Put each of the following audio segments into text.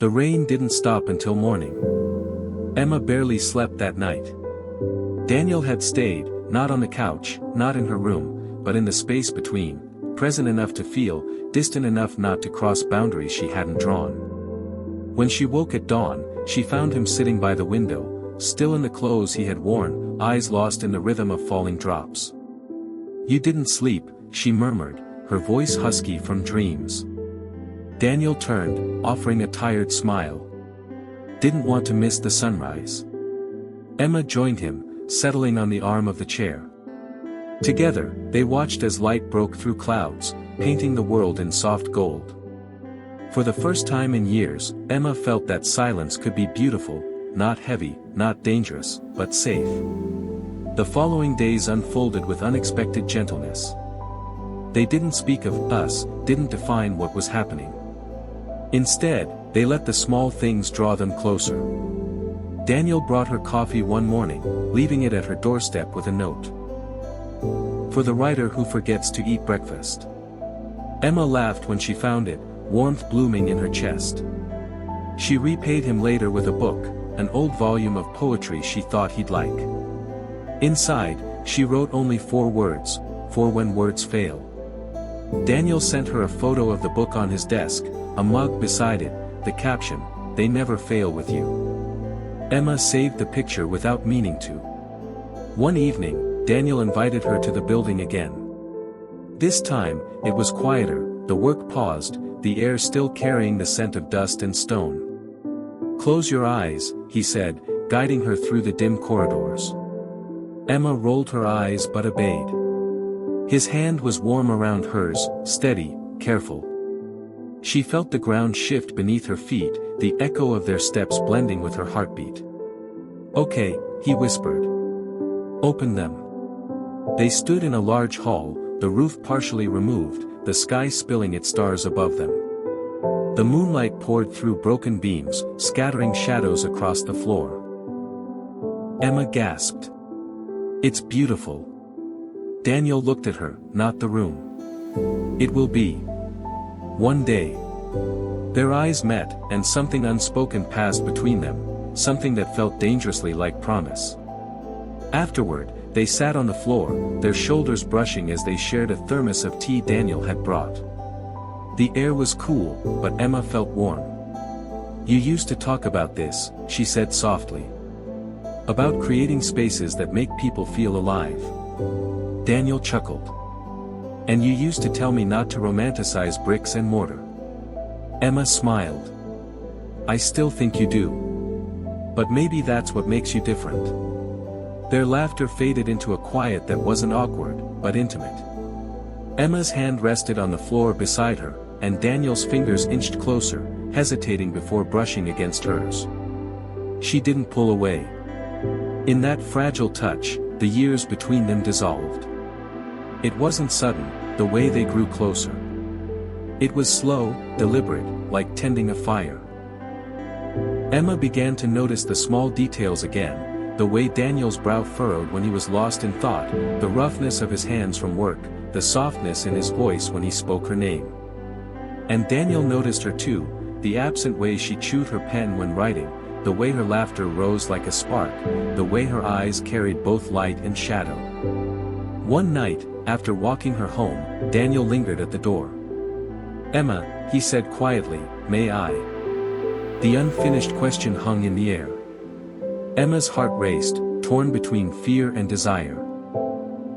The rain didn't stop until morning. Emma barely slept that night. Daniel had stayed, not on the couch, not in her room, but in the space between, present enough to feel, distant enough not to cross boundaries she hadn't drawn. When she woke at dawn, she found him sitting by the window, still in the clothes he had worn, eyes lost in the rhythm of falling drops. "You didn't sleep," she murmured, her voice husky from dreams. Daniel turned, offering a tired smile. "Didn't want to miss the sunrise." Emma joined him, settling on the arm of the chair. Together, they watched as light broke through clouds, painting the world in soft gold. For the first time in years, Emma felt that silence could be beautiful, not heavy, not dangerous, but safe. The following days unfolded with unexpected gentleness. They didn't speak of us, didn't define what was happening. Instead, they let the small things draw them closer. Daniel brought her coffee one morning, leaving it at her doorstep with a note. "For the writer who forgets to eat breakfast." Emma laughed when she found it, warmth blooming in her chest. She repaid him later with a book, an old volume of poetry she thought he'd like. Inside, she wrote only 4 words, for when words fail. Daniel sent her a photo of the book on his desk, a mug beside it, the caption, "They never fail with you." Emma saved the picture without meaning to. One evening, Daniel invited her to the building again. This time, it was quieter, the work paused, the air still carrying the scent of dust and stone. "Close your eyes," he said, guiding her through the dim corridors. Emma rolled her eyes but obeyed. His hand was warm around hers, steady, careful. She felt the ground shift beneath her feet, the echo of their steps blending with her heartbeat. "Okay," he whispered. "Open them." They stood in a large hall, the roof partially removed, the sky spilling its stars above them. The moonlight poured through broken beams, scattering shadows across the floor. Emma gasped. "It's beautiful." Daniel looked at her, not the room. "It will be. One day." Their eyes met, and something unspoken passed between them, something that felt dangerously like promise. Afterward, they sat on the floor, their shoulders brushing as they shared a thermos of tea Daniel had brought. The air was cool, but Emma felt warm. "You used to talk about this," she said softly. "About creating spaces that make people feel alive." Daniel chuckled. "And you used to tell me not to romanticize bricks and mortar." Emma smiled. "I still think you do. But maybe that's what makes you different." Their laughter faded into a quiet that wasn't awkward, but intimate. Emma's hand rested on the floor beside her, and Daniel's fingers inched closer, hesitating before brushing against hers. She didn't pull away. In that fragile touch, the years between them dissolved. It wasn't sudden, the way they grew closer. It was slow, deliberate, like tending a fire. Emma began to notice the small details again, the way Daniel's brow furrowed when he was lost in thought, the roughness of his hands from work, the softness in his voice when he spoke her name. And Daniel noticed her too, the absent way she chewed her pen when writing, the way her laughter rose like a spark, the way her eyes carried both light and shadow. One night, after walking her home, Daniel lingered at the door. "Emma," he said quietly, "may I?" The unfinished question hung in the air. Emma's heart raced, torn between fear and desire.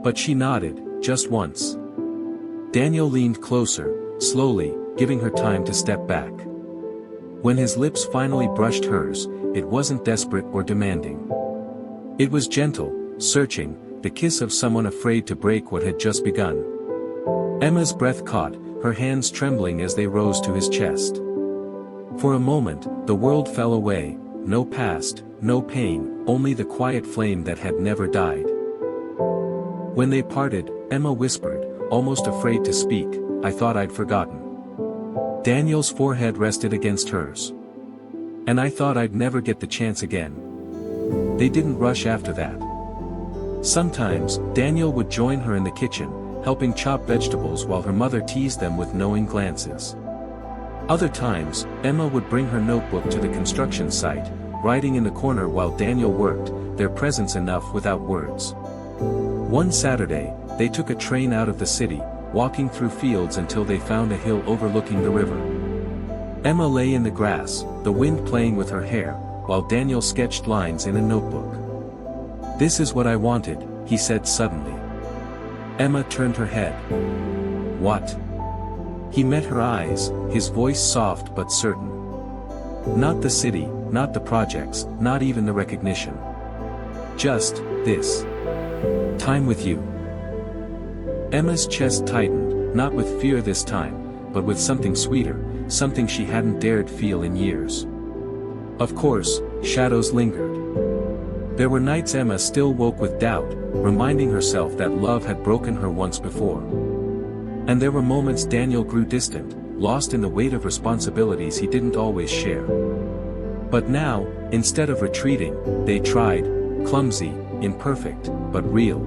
But she nodded, just once. Daniel leaned closer, slowly, giving her time to step back. When his lips finally brushed hers, it wasn't desperate or demanding. It was gentle, searching, the kiss of someone afraid to break what had just begun. Emma's breath caught, her hands trembling as they rose to his chest. For a moment, the world fell away, no past, no pain, only the quiet flame that had never died. When they parted, Emma whispered, almost afraid to speak, "I thought I'd forgotten." Daniel's forehead rested against hers. "And I thought I'd never get the chance again." They didn't rush after that. Sometimes, Daniel would join her in the kitchen, helping chop vegetables while her mother teased them with knowing glances. Other times, Emma would bring her notebook to the construction site, writing in the corner while Daniel worked, their presence enough without words. One Saturday, they took a train out of the city, walking through fields until they found a hill overlooking the river. Emma lay in the grass, the wind playing with her hair, while Daniel sketched lines in a notebook. "This is what I wanted," he said suddenly. Emma turned her head. "What?" He met her eyes, his voice soft but certain. "Not the city, not the projects, not even the recognition. Just this. Time with you." Emma's chest tightened, not with fear this time, but with something sweeter, something she hadn't dared feel in years. Of course, shadows lingered. There were nights Emma still woke with doubt, reminding herself that love had broken her once before. And there were moments Daniel grew distant, lost in the weight of responsibilities he didn't always share. But now, instead of retreating, they tried, clumsy, imperfect, but real.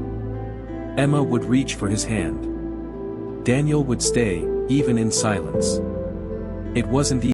Emma would reach for his hand. Daniel would stay, even in silence. It wasn't easy.